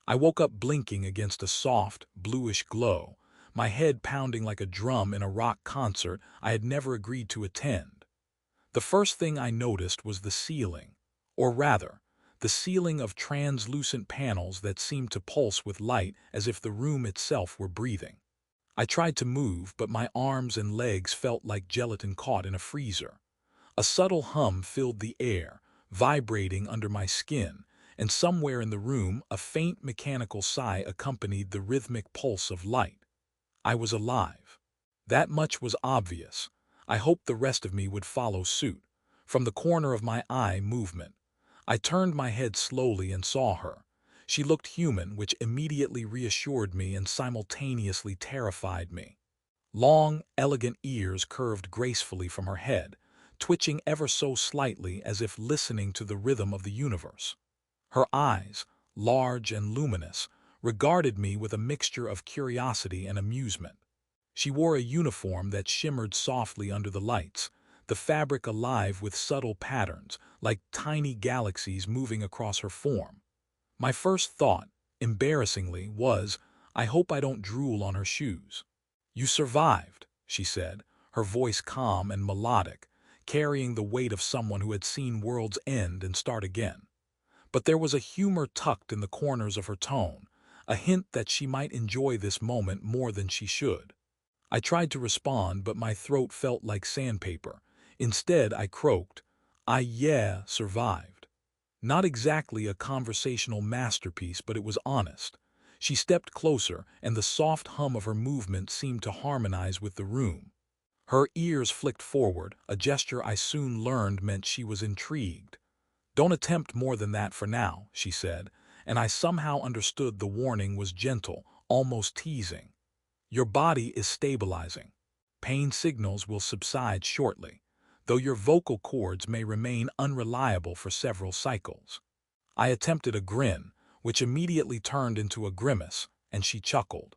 I woke up blinking against a soft, bluish glow, my head pounding like a drum in a rock concert I had never agreed to attend. The first thing I noticed was the ceiling, or rather, the ceiling of translucent panels that seemed to pulse with light as if the room itself were breathing. I tried to move, but my arms and legs felt like gelatin caught in a freezer. A subtle hum filled the air, vibrating under my skin, and somewhere in the room a faint mechanical sigh accompanied the rhythmic pulse of light. I was alive. That much was obvious. I hoped the rest of me would follow suit. From the corner of my eye movement, I turned my head slowly and saw her. She looked human, which immediately reassured me and simultaneously terrified me. Long, elegant ears curved gracefully from her head, twitching ever so slightly as if listening to the rhythm of the universe. Her eyes, large and luminous, regarded me with a mixture of curiosity and amusement. She wore a uniform that shimmered softly under the lights, the fabric alive with subtle patterns, like tiny galaxies moving across her form. My first thought, embarrassingly, was, I hope I don't drool on her shoes. "You survived," she said, her voice calm and melodic, carrying the weight of someone who had seen worlds end and start again. But there was a humor tucked in the corners of her tone, a hint that she might enjoy this moment more than she should. I tried to respond, but my throat felt like sandpaper. Instead, I croaked, "I survived." Not exactly a conversational masterpiece, but it was honest. She stepped closer, and the soft hum of her movement seemed to harmonize with the room. Her ears flicked forward, a gesture I soon learned meant she was intrigued. "Don't attempt more than that for now," she said, and I somehow understood the warning was gentle, almost teasing. "Your body is stabilizing. Pain signals will subside shortly, though your vocal cords may remain unreliable for several cycles." I attempted a grin, which immediately turned into a grimace, and she chuckled.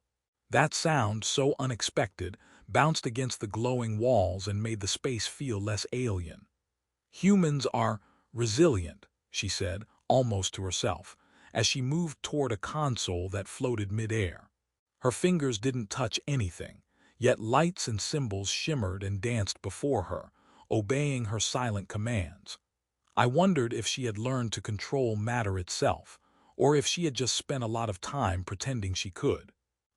That sound, so unexpected, bounced against the glowing walls and made the space feel less alien. "Humans are resilient," she said, almost to herself, as she moved toward a console that floated midair. Her fingers didn't touch anything, yet lights and symbols shimmered and danced before her, obeying her silent commands. I wondered if she had learned to control matter itself, or if she had just spent a lot of time pretending she could.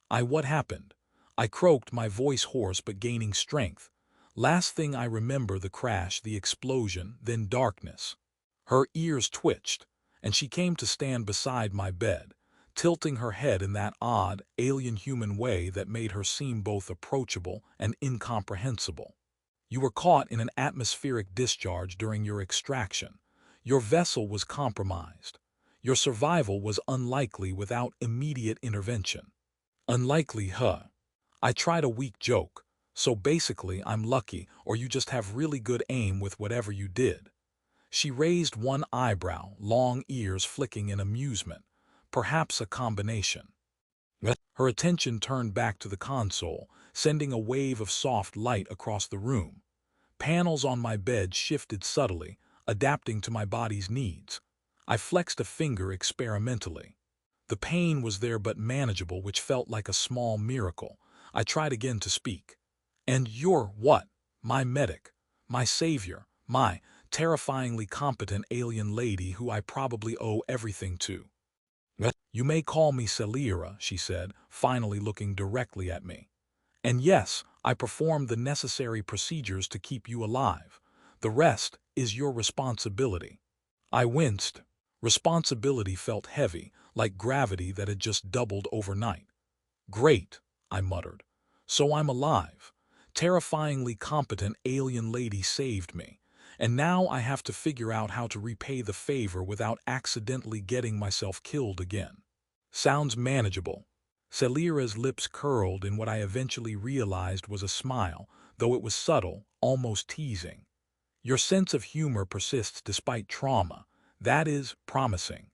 What happened? I croaked, my voice hoarse but gaining strength. Last thing I remember, the crash, the explosion, then darkness. Her ears twitched, and she came to stand beside my bed, tilting her head in that odd, alien human way that made her seem both approachable and incomprehensible. "You were caught in an atmospheric discharge during your extraction. Your vessel was compromised. Your survival was unlikely without immediate intervention." "Unlikely, huh?" I tried a weak joke. "So basically, I'm lucky, or you just have really good aim with whatever you did." She raised one eyebrow, long ears flicking in amusement. "Perhaps a combination." Her attention turned back to the console, sending a wave of soft light across the room. Panels on my bed shifted subtly, adapting to my body's needs. I flexed a finger experimentally. The pain was there but manageable, which felt like a small miracle. I tried again to speak. "And you're what? My medic, my savior, my terrifyingly competent alien lady who I probably owe everything to." "You may call me Celira," she said, finally looking directly at me. "And yes, I performed the necessary procedures to keep you alive. The rest is your responsibility." I winced. Responsibility felt heavy, like gravity that had just doubled overnight. "Great," I muttered. "So I'm alive. Terrifyingly competent alien lady saved me, and now I have to figure out how to repay the favor without accidentally getting myself killed again." "Sounds manageable." Celira's lips curled in what I eventually realized was a smile, though it was subtle, almost teasing. "Your sense of humor persists despite trauma. That is promising."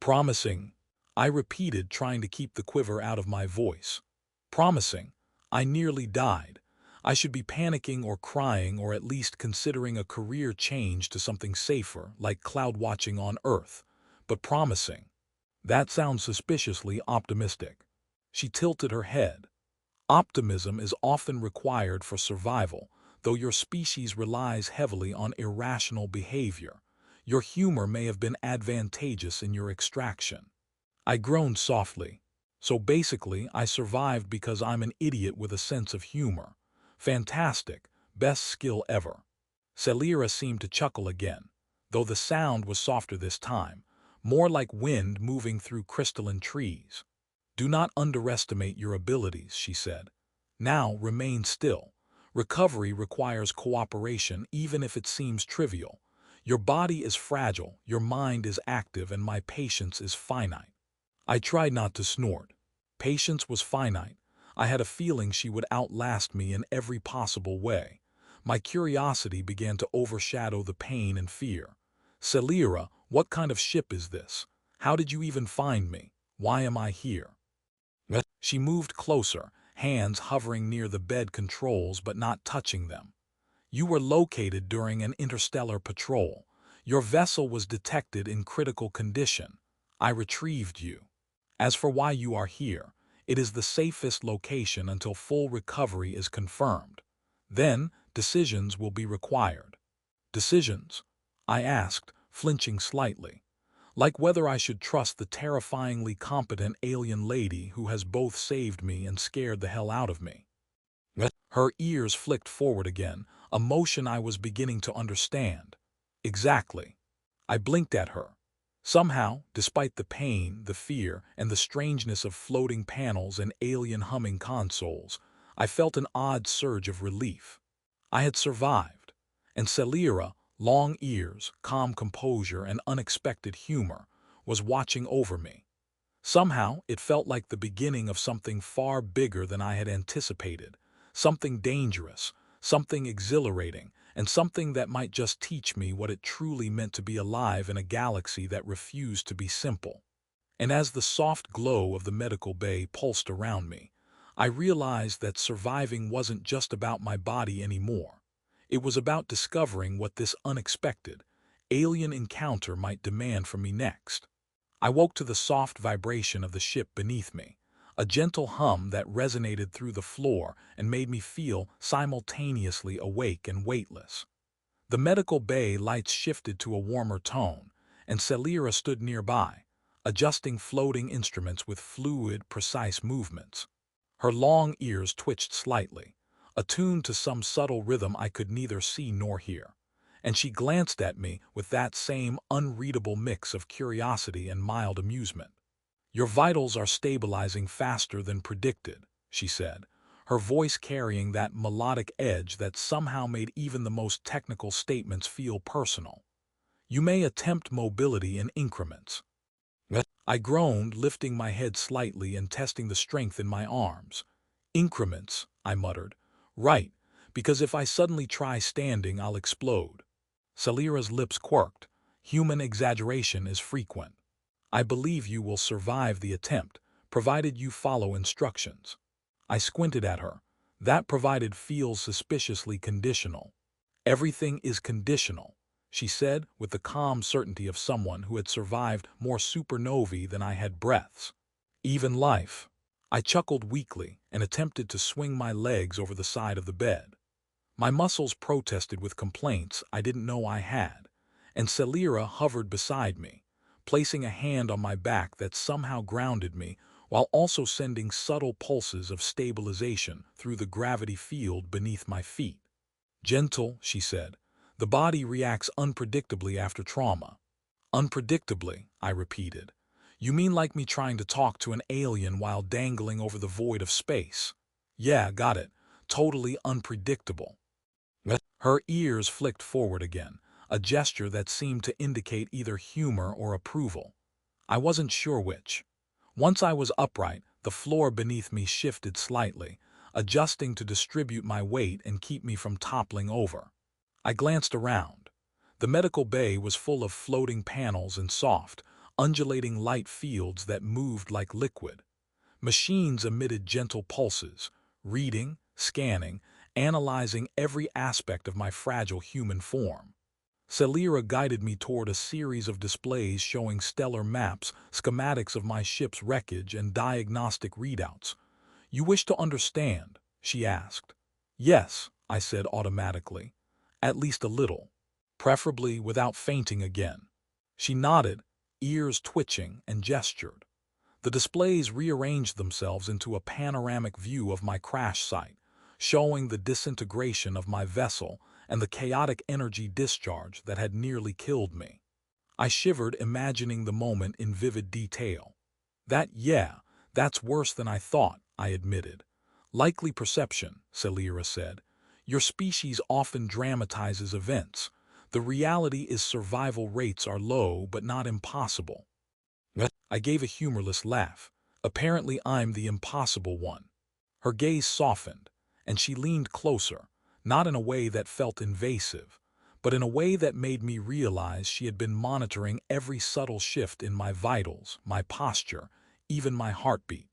"Promising," I repeated, trying to keep the quiver out of my voice. "Promising. I nearly died. I should be panicking or crying, or at least considering a career change to something safer, like cloud watching on Earth. But promising. That sounds suspiciously optimistic. She tilted her head. Optimism is often required for survival, though your species relies heavily on irrational behavior. Your humor may have been advantageous in your extraction. I groaned softly. So basically, I survived because I'm an idiot with a sense of humor. Fantastic. Best skill ever. Celira seemed to chuckle again, though the sound was softer this time, more like wind moving through crystalline trees. Do not underestimate your abilities, she said. Now remain still. Recovery requires cooperation even if it seems trivial. Your body is fragile, your mind is active, and my patience is finite. I tried not to snort. Patience was finite. I had a feeling she would outlast me in every possible way. My curiosity began to overshadow the pain and fear. Celira, what kind of ship is this? How did you even find me? Why am I here? She moved closer, hands hovering near the bed controls but not touching them. You were located during an interstellar patrol. Your vessel was detected in critical condition. I retrieved you. As for why you are here, it is the safest location until full recovery is confirmed. Then, decisions will be required. Decisions? I asked, flinching slightly. Like whether I should trust the terrifyingly competent alien lady who has both saved me and scared the hell out of me. Her ears flicked forward again, a motion I was beginning to understand. Exactly. I blinked at her. Somehow, despite the pain, the fear, and the strangeness of floating panels and alien humming consoles, I felt an odd surge of relief. I had survived, and Celira, long ears, calm composure, and unexpected humor, was watching over me. Somehow, it felt like the beginning of something far bigger than I had anticipated, something dangerous, something exhilarating, and something that might just teach me what it truly meant to be alive in a galaxy that refused to be simple. And as the soft glow of the medical bay pulsed around me, I realized that surviving wasn't just about my body anymore. It was about discovering what this unexpected, alien encounter might demand from me next. I woke to the soft vibration of the ship beneath me, a gentle hum that resonated through the floor and made me feel simultaneously awake and weightless. The medical bay lights shifted to a warmer tone, and Celira stood nearby, adjusting floating instruments with fluid, precise movements. Her long ears twitched slightly, attuned to some subtle rhythm I could neither see nor hear, and she glanced at me with that same unreadable mix of curiosity and mild amusement. Your vitals are stabilizing faster than predicted, she said, her voice carrying that melodic edge that somehow made even the most technical statements feel personal. You may attempt mobility in increments. I groaned, lifting my head slightly and testing the strength in my arms. Increments, I muttered. Right, because if I suddenly try standing, I'll explode. Celira's lips quirked. Human exaggeration is frequent. I believe you will survive the attempt, provided you follow instructions. I squinted at her. That provided feels suspiciously conditional. Everything is conditional, she said with the calm certainty of someone who had survived more supernovae than I had breaths. Even life. I chuckled weakly and attempted to swing my legs over the side of the bed. My muscles protested with complaints I didn't know I had, and Celira hovered beside me, placing a hand on my back that somehow grounded me while also sending subtle pulses of stabilization through the gravity field beneath my feet. Gentle, she said. The body reacts unpredictably after trauma. Unpredictably, I repeated. You mean like me trying to talk to an alien while dangling over the void of space? Yeah, got it. Totally unpredictable. Her ears flicked forward again, a gesture that seemed to indicate either humor or approval. I wasn't sure which. Once I was upright, the floor beneath me shifted slightly, adjusting to distribute my weight and keep me from toppling over. I glanced around. The medical bay was full of floating panels and soft, undulating light fields that moved like liquid. Machines emitted gentle pulses, reading, scanning, analyzing every aspect of my fragile human form. Celira guided me toward a series of displays showing stellar maps, schematics of my ship's wreckage, and diagnostic readouts. "You wish to understand?" she asked. "Yes," I said automatically. "At least a little. Preferably without fainting again." She nodded, ears twitching, and gestured. The displays rearranged themselves into a panoramic view of my crash site, showing the disintegration of my vessel and the chaotic energy discharge that had nearly killed me. I shivered, imagining the moment in vivid detail. That's worse than I thought," I admitted. "Likely perception," Celira said. "Your species often dramatizes events. The reality is survival rates are low but not impossible." I gave a humorless laugh. Apparently I'm the impossible one. Her gaze softened, and she leaned closer, not in a way that felt invasive, but in a way that made me realize she had been monitoring every subtle shift in my vitals, my posture, even my heartbeat.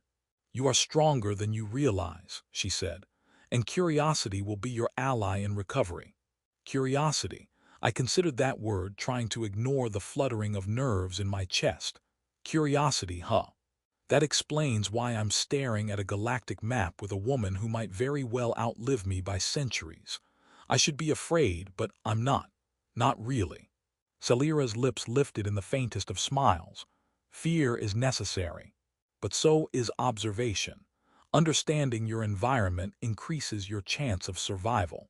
"You are stronger than you realize," she said, "and curiosity will be your ally in recovery." Curiosity. I considered that word, trying to ignore the fluttering of nerves in my chest. Curiosity, huh? That explains why I'm staring at a galactic map with a woman who might very well outlive me by centuries. I should be afraid, but I'm not. Not really. Celira's lips lifted in the faintest of smiles. "Fear is necessary. But so is observation. Understanding your environment increases your chance of survival."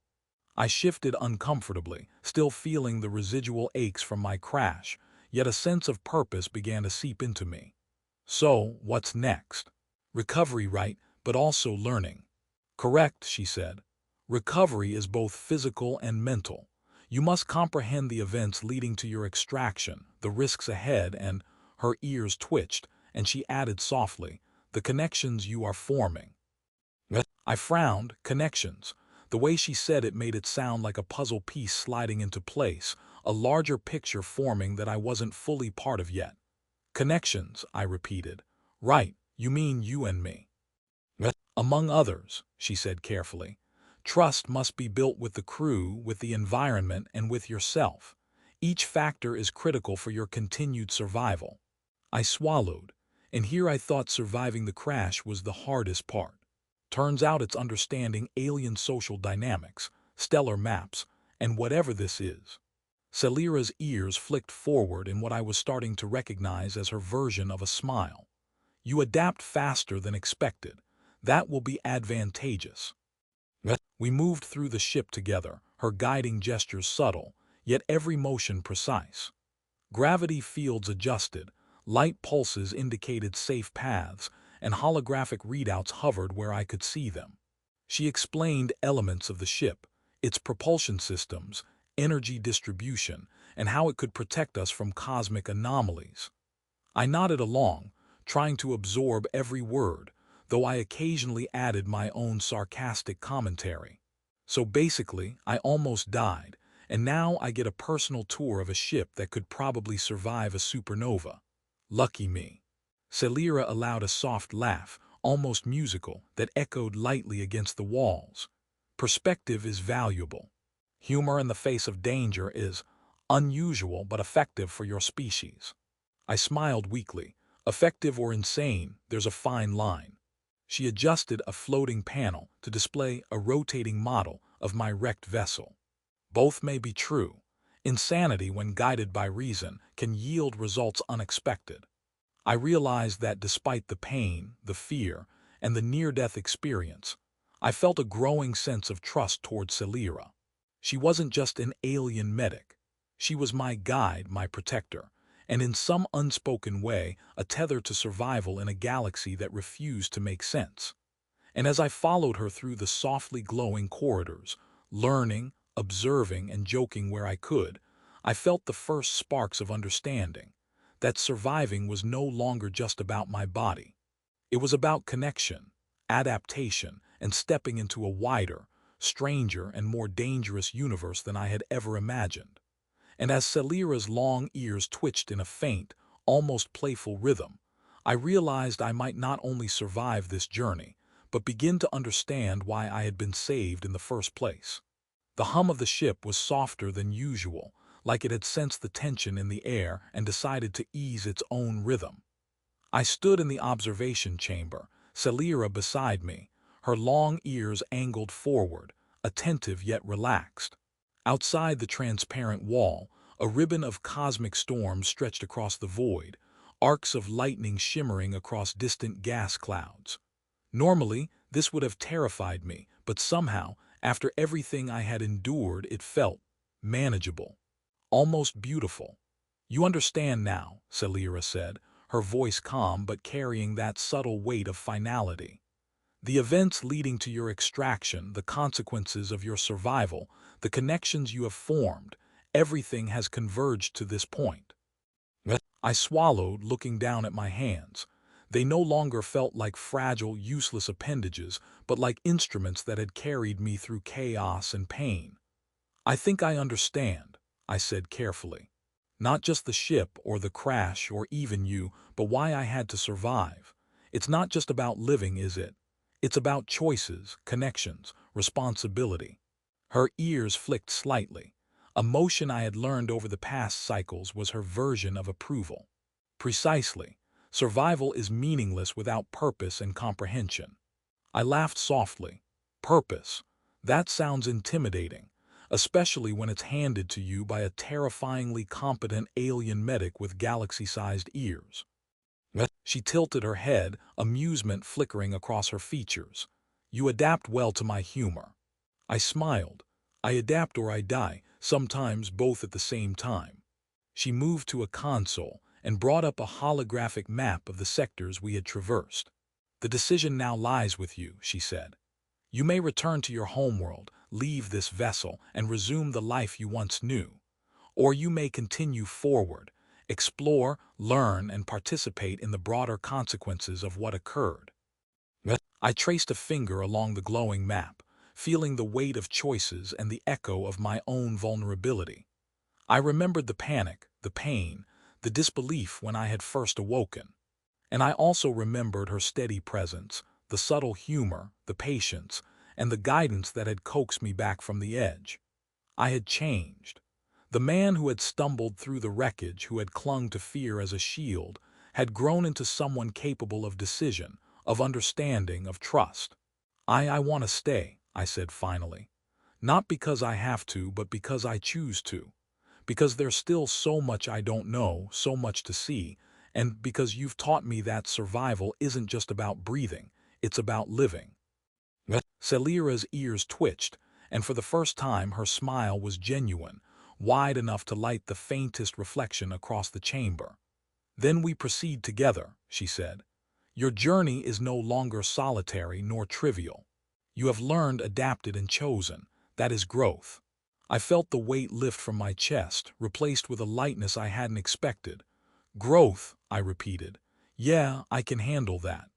I shifted uncomfortably, still feeling the residual aches from my crash, yet a sense of purpose began to seep into me. "So, what's next?" "Recovery, right, but also learning." "Correct," she said. "Recovery is both physical and mental. You must comprehend the events leading to your extraction, the risks ahead, and—" Her ears twitched, and she added softly, "the connections you are forming." I frowned. Connections. The way she said it made it sound like a puzzle piece sliding into place, a larger picture forming that I wasn't fully part of yet. "Connections," I repeated. "Right, you mean you and me." "Among others," she said carefully. "Trust must be built with the crew, with the environment, and with yourself. Each factor is critical for your continued survival." I swallowed, and here I thought surviving the crash was the hardest part. Turns out it's understanding alien social dynamics, stellar maps, and whatever this is. Celira's ears flicked forward in what I was starting to recognize as her version of a smile. "You adapt faster than expected. That will be advantageous." We moved through the ship together, her guiding gestures subtle, yet every motion precise. Gravity fields adjusted, light pulses indicated safe paths, and holographic readouts hovered where I could see them. She explained elements of the ship, its propulsion systems, energy distribution, and how it could protect us from cosmic anomalies. I nodded along, trying to absorb every word, though I occasionally added my own sarcastic commentary. "So basically, I almost died, and now I get a personal tour of a ship that could probably survive a supernova. Lucky me." Celira allowed a soft laugh, almost musical, that echoed lightly against the walls. "Perspective is valuable. Humor in the face of danger is unusual but effective for your species." I smiled weakly. Effective or insane, there's a fine line. She adjusted a floating panel to display a rotating model of my wrecked vessel. "Both may be true. Insanity, when guided by reason, can yield results unexpected." I realized that despite the pain, the fear, and the near-death experience, I felt a growing sense of trust toward Celira. She wasn't just an alien medic. She was my guide, my protector, and in some unspoken way, a tether to survival in a galaxy that refused to make sense. And as I followed her through the softly glowing corridors, learning, observing, and joking where I could, I felt the first sparks of understanding, that surviving was no longer just about my body. It was about connection, adaptation, and stepping into a wider, stranger, and more dangerous universe than I had ever imagined. And as Celira's long ears twitched in a faint, almost playful rhythm, I realized I might not only survive this journey, but begin to understand why I had been saved in the first place. The hum of the ship was softer than usual, like it had sensed the tension in the air and decided to ease its own rhythm. I stood in the observation chamber, Celira beside me, her long ears angled forward, attentive yet relaxed. Outside the transparent wall, a ribbon of cosmic storms stretched across the void, arcs of lightning shimmering across distant gas clouds. Normally, this would have terrified me, but somehow, after everything I had endured, it felt manageable, almost beautiful. "You understand now," Celira said, her voice calm but carrying that subtle weight of finality. "The events leading to your extraction, the consequences of your survival, the connections you have formed, everything has converged to this point." I swallowed, looking down at my hands. They no longer felt like fragile, useless appendages, but like instruments that had carried me through chaos and pain. "I think I understand," I said carefully. "Not just the ship or the crash or even you, but why I had to survive. It's not just about living, is it? It's about choices, connections, responsibility." Her ears flicked slightly. A motion I had learned over the past cycles was her version of approval. "Precisely. Survival is meaningless without purpose and comprehension." I laughed softly. "Purpose? That sounds intimidating, especially when it's handed to you by a terrifyingly competent alien medic with galaxy-sized ears." She tilted her head, amusement flickering across her features. "You adapt well to my humor." I smiled. "I adapt or I die, sometimes both at the same time." She moved to a console and brought up a holographic map of the sectors we had traversed. "The decision now lies with you," she said. "You may return to your homeworld, leave this vessel, and resume the life you once knew. Or you may continue forward, explore, learn, and participate in the broader consequences of what occurred." I traced a finger along the glowing map, feeling the weight of choices and the echo of my own vulnerability. I remembered the panic, the pain, the disbelief when I had first awoken. And I also remembered her steady presence, the subtle humor, the patience, and the guidance that had coaxed me back from the edge. I had changed. The man who had stumbled through the wreckage, who had clung to fear as a shield, had grown into someone capable of decision, of understanding, of trust. I want to stay," I said finally. "Not because I have to, but because I choose to. Because there's still so much I don't know, so much to see, and because you've taught me that survival isn't just about breathing, it's about living." Celira's ears twitched, and for the first time her smile was genuine, wide enough to light the faintest reflection across the chamber. "Then we proceed together," she said. "Your journey is no longer solitary nor trivial. You have learned, adapted, and chosen. That is growth." I felt the weight lift from my chest, replaced with a lightness I hadn't expected. "Growth," I repeated. "Yeah, I can handle that."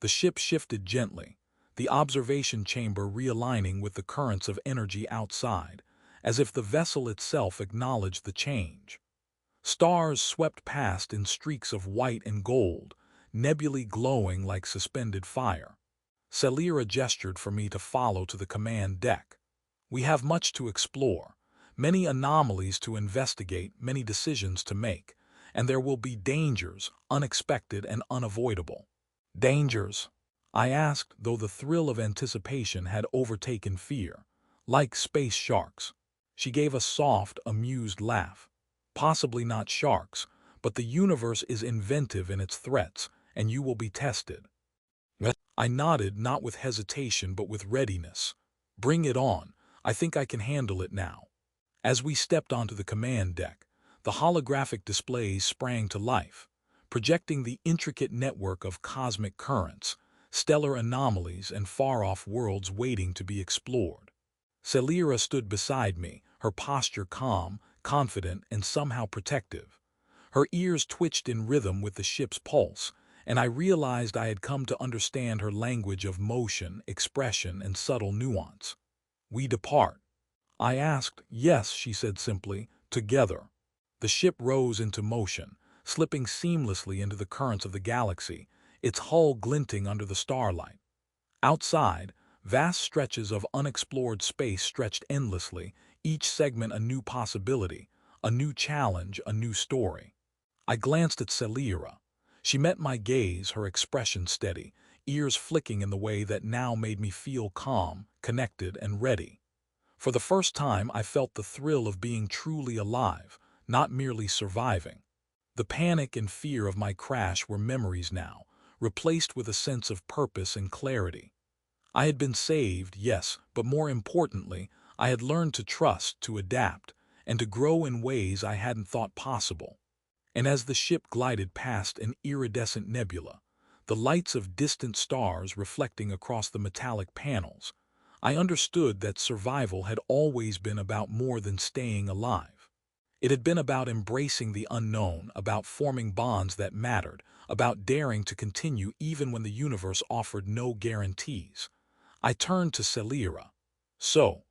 The ship shifted gently, the observation chamber realigning with the currents of energy outside, as if the vessel itself acknowledged the change. Stars swept past in streaks of white and gold, nebulae glowing like suspended fire. Celira gestured for me to follow to the command deck. "We have much to explore, many anomalies to investigate, many decisions to make, and there will be dangers, unexpected and unavoidable." "Dangers?" I asked, though the thrill of anticipation had overtaken fear. "Like space sharks." She gave a soft, amused laugh. "Possibly not sharks, but the universe is inventive in its threats, and you will be tested." I nodded, not with hesitation but with readiness. "Bring it on. I think I can handle it now." As we stepped onto the command deck, the holographic displays sprang to life, projecting the intricate network of cosmic currents, stellar anomalies, and far-off worlds waiting to be explored. Celira stood beside me, her posture calm, confident, and somehow protective. Her ears twitched in rhythm with the ship's pulse, and I realized I had come to understand her language of motion, expression, and subtle nuance. "We depart?" I asked. "Yes," she said simply, "together." The ship rose into motion, slipping seamlessly into the currents of the galaxy, its hull glinting under the starlight. Outside, vast stretches of unexplored space stretched endlessly, each segment a new possibility, a new challenge, a new story. I glanced at Celira. She met my gaze, her expression steady, ears flicking in the way that now made me feel calm, connected, and ready. For the first time, I felt the thrill of being truly alive, not merely surviving. The panic and fear of my crash were memories now, replaced with a sense of purpose and clarity. I had been saved, yes, but more importantly, I had learned to trust, to adapt, and to grow in ways I hadn't thought possible. And as the ship glided past an iridescent nebula, the lights of distant stars reflecting across the metallic panels, I understood that survival had always been about more than staying alive. It had been about embracing the unknown, about forming bonds that mattered, about daring to continue even when the universe offered no guarantees. I turned to Celira. "So,